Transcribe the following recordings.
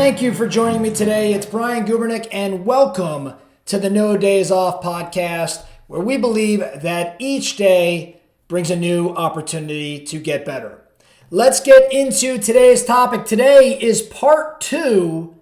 Thank you for joining me today. It's Brian Gubernick, and welcome to the No Days Off podcast, where we believe that each day brings a new opportunity to get better. Let's get into today's topic. Today is part 2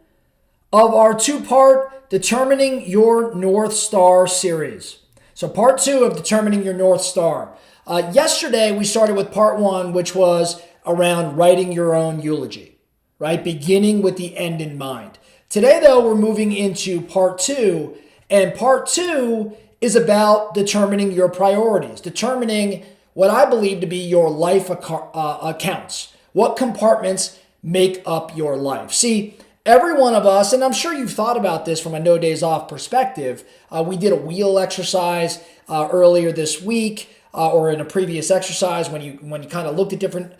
of our 2-part Determining Your North Star series. So part 2 of Determining Your North Star. Yesterday, we started with part 1, which was around writing your own eulogy. Right? Beginning with the end in mind. Today, though, we're moving into part 2, and part 2 is about determining your priorities, determining what I believe to be your life accounts. What compartments make up your life? See, every one of us, and I'm sure you've thought about this from a No Days Off perspective, we did a wheel exercise earlier this week, or in a previous exercise when you kind of looked at different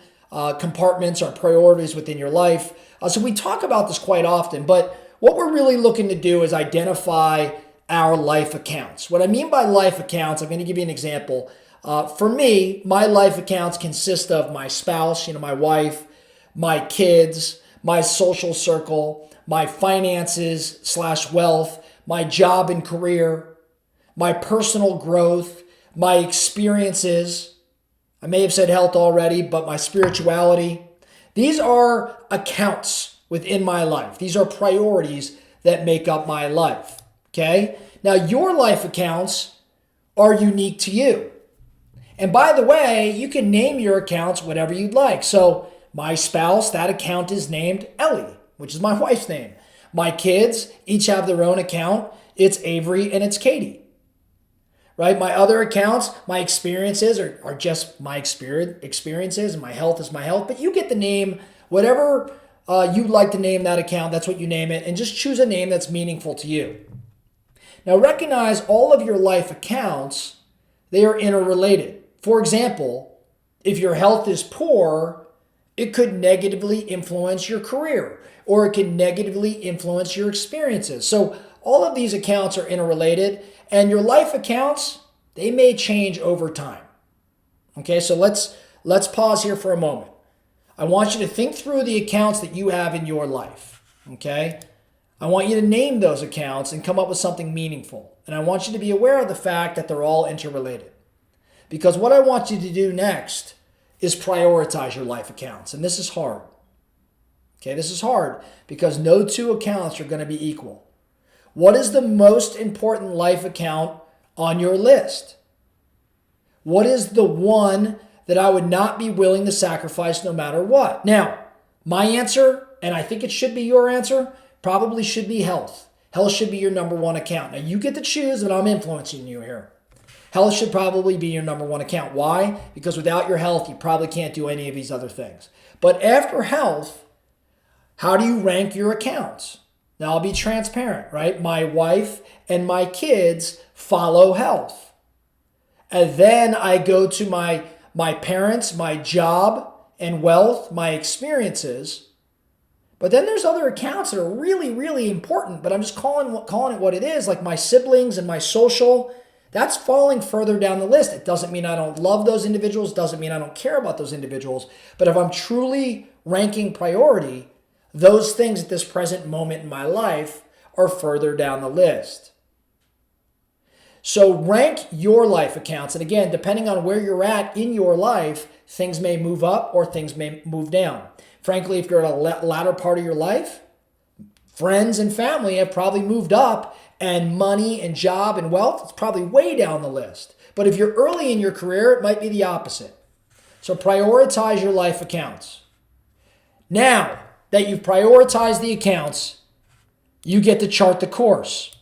compartments or priorities within your life. So we talk about this quite often, but what we're really looking to do is identify our life accounts. What I mean by life accounts, I'm going to give you an example. For me, my life accounts consist of my spouse, my wife, my kids, my social circle, my finances / wealth, my job and career, my personal growth, my experiences. I may have said health already, but my spirituality. These are accounts within my life. These are priorities that make up my life. Okay? Now, your life accounts are unique to you. And by the way, you can name your accounts whatever you'd like. So, my spouse, that account is named Ellie, which is my wife's name. My kids each have their own account. It's Avery and it's Katie. Right? My other accounts, my experiences are just my experiences, and my health is my health. But you get to name whatever you'd like to name that account. That's what you name it. And just choose a name that's meaningful to you. Now recognize all of your life accounts, they are interrelated. For example, if your health is poor, it could negatively influence your career, or it can negatively influence your experiences. So all of these accounts are interrelated, and your life accounts, they may change over time. Okay, so let's pause here for a moment. I want you to think through the accounts that you have in your life. Okay? I want you to name those accounts and come up with something meaningful. And I want you to be aware of the fact that they're all interrelated. Because what I want you to do next is prioritize your life accounts. And this is hard. Okay, this is hard because no two accounts are going to be equal. What is the most important life account on your list? What is the one that I would not be willing to sacrifice no matter what? Now, my answer, and I think it should be your answer, probably should be health. Health should be your number one account. Now, you get to choose, but I'm influencing you here. Health should probably be your number one account. Why? Because without your health, you probably can't do any of these other things. But after health, how do you rank your accounts? Now, I'll be transparent, right? My wife and my kids follow health. And then I go to my parents, my job and wealth, my experiences. But then there's other accounts that are really, really important, but I'm just calling it what it is, like my siblings and my social. That's falling further down the list. It doesn't mean I don't love those individuals, doesn't mean I don't care about those individuals. But if I'm truly ranking priority, those things at this present moment in my life are further down the list. So rank your life accounts. And again, depending on where you're at in your life, things may move up or things may move down. Frankly, if you're at a latter part of your life, friends and family have probably moved up, and money and job and wealth is probably way down the list. But if you're early in your career, it might be the opposite. So prioritize your life accounts. Now that you've prioritized the accounts, you get to chart the course.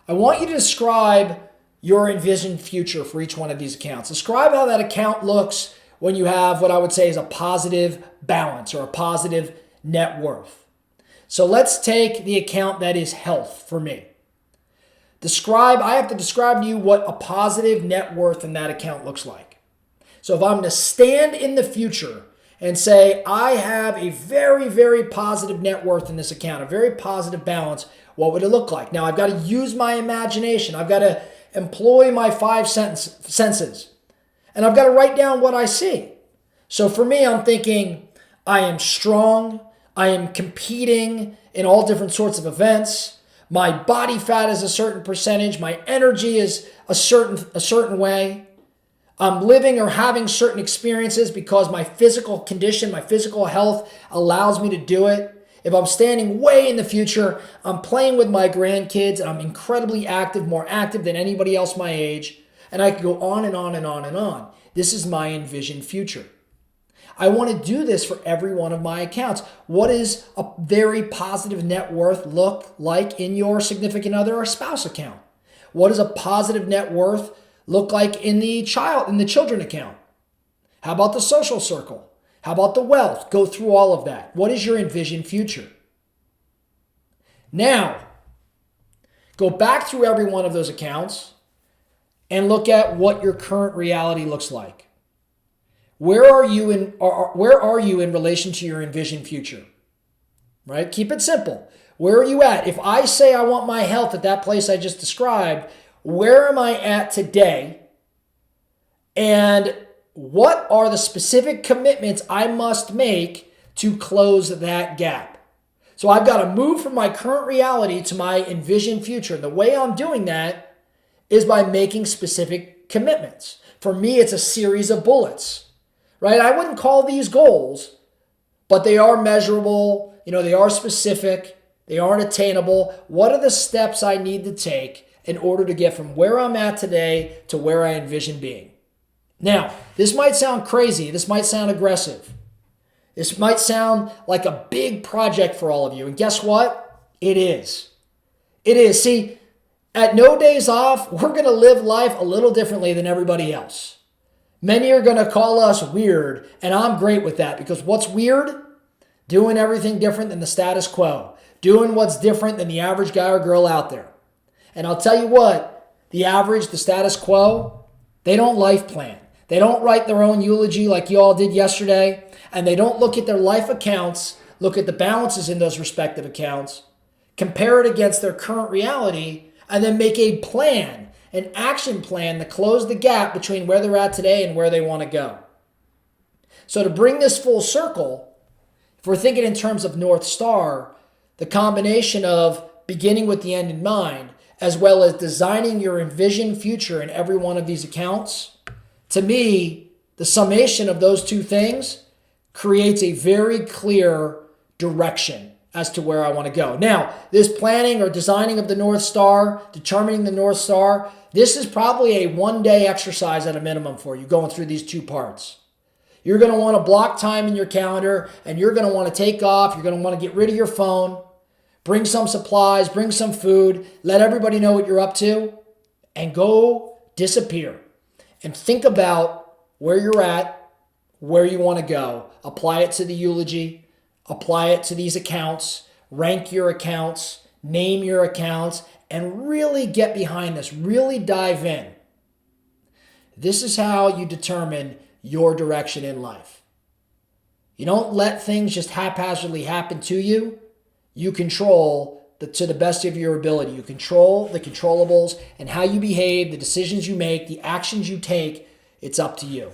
I want you to describe your envisioned future for each one of these accounts. Describe how that account looks when you have what I would say is a positive balance or a positive net worth. So let's take the account that is health for me. I have to describe to you what a positive net worth in that account looks like. So if I'm going to stand in the future and say, I have a very, very positive net worth in this account, a very positive balance, what would it look like? Now, I've got to use my imagination. I've got to employ my 5 senses. And I've got to write down what I see. So for me, I'm thinking, I am strong, I am competing in all different sorts of events. My body fat is a certain percentage. My energy is a certain way. I'm living or having certain experiences because my physical condition, my physical health allows me to do it. If I'm standing way in the future, I'm playing with my grandkids and I'm incredibly active, more active than anybody else my age. And I can go on and on and on and on. This is my envisioned future. I want to do this for every one of my accounts. What does a very positive net worth look like in your significant other or spouse account? What does a positive net worth look like in the children account? How about the social circle? How about the wealth? Go through all of that. What is your envisioned future? Now, go back through every one of those accounts and look at what your current reality looks like. Where are you in relation to your envisioned future? Right? Keep it simple. Where are you at? If I say I want my health at that place I just described, where am I at today? And what are the specific commitments I must make to close that gap? So I've got to move from my current reality to my envisioned future. And the way I'm doing that is by making specific commitments. For me, it's a series of bullets. Right? I wouldn't call these goals, but they are measurable. They are specific. They aren't attainable. What are the steps I need to take in order to get from where I'm at today to where I envision being? Now, this might sound crazy. This might sound aggressive. This might sound like a big project for all of you. And guess what? It is. It is. See, at No Days Off, we're going to live life a little differently than everybody else. Many are going to call us weird, and I'm great with that because what's weird? Doing everything different than the status quo. Doing what's different than the average guy or girl out there. And I'll tell you what, the status quo, they don't life plan. They don't write their own eulogy like you all did yesterday, and they don't look at their life accounts, look at the balances in those respective accounts, compare it against their current reality, and then make a plan, an action plan to close the gap between where they're at today and where they want to go. So to bring this full circle, if we're thinking in terms of North Star, the combination of beginning with the end in mind, as well as designing your envisioned future in every one of these accounts, to me, the summation of those two things creates a very clear direction as to where I want to go. Now, this planning or designing of the North Star, determining the North Star, this is probably a one-day exercise at a minimum for you going through these two parts. You're going to want to block time in your calendar and you're going to want to take off. You're going to want to get rid of your phone, bring some supplies, bring some food, let everybody know what you're up to, and go disappear. And think about where you're at, where you want to go. Apply it to the eulogy. Apply it to these accounts, rank your accounts, name your accounts, and really get behind this. Really dive in. This is how you determine your direction in life. You don't let things just haphazardly happen to you. You control to the best of your ability. You control the controllables, and how you behave, the decisions you make, the actions you take, it's up to you.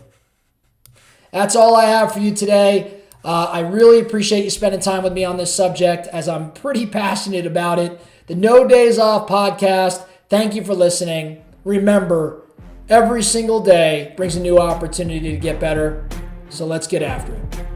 That's all I have for you today. I really appreciate you spending time with me on this subject, as I'm pretty passionate about it. The No Days Off podcast. Thank you for listening. Remember, every single day brings a new opportunity to get better. So let's get after it.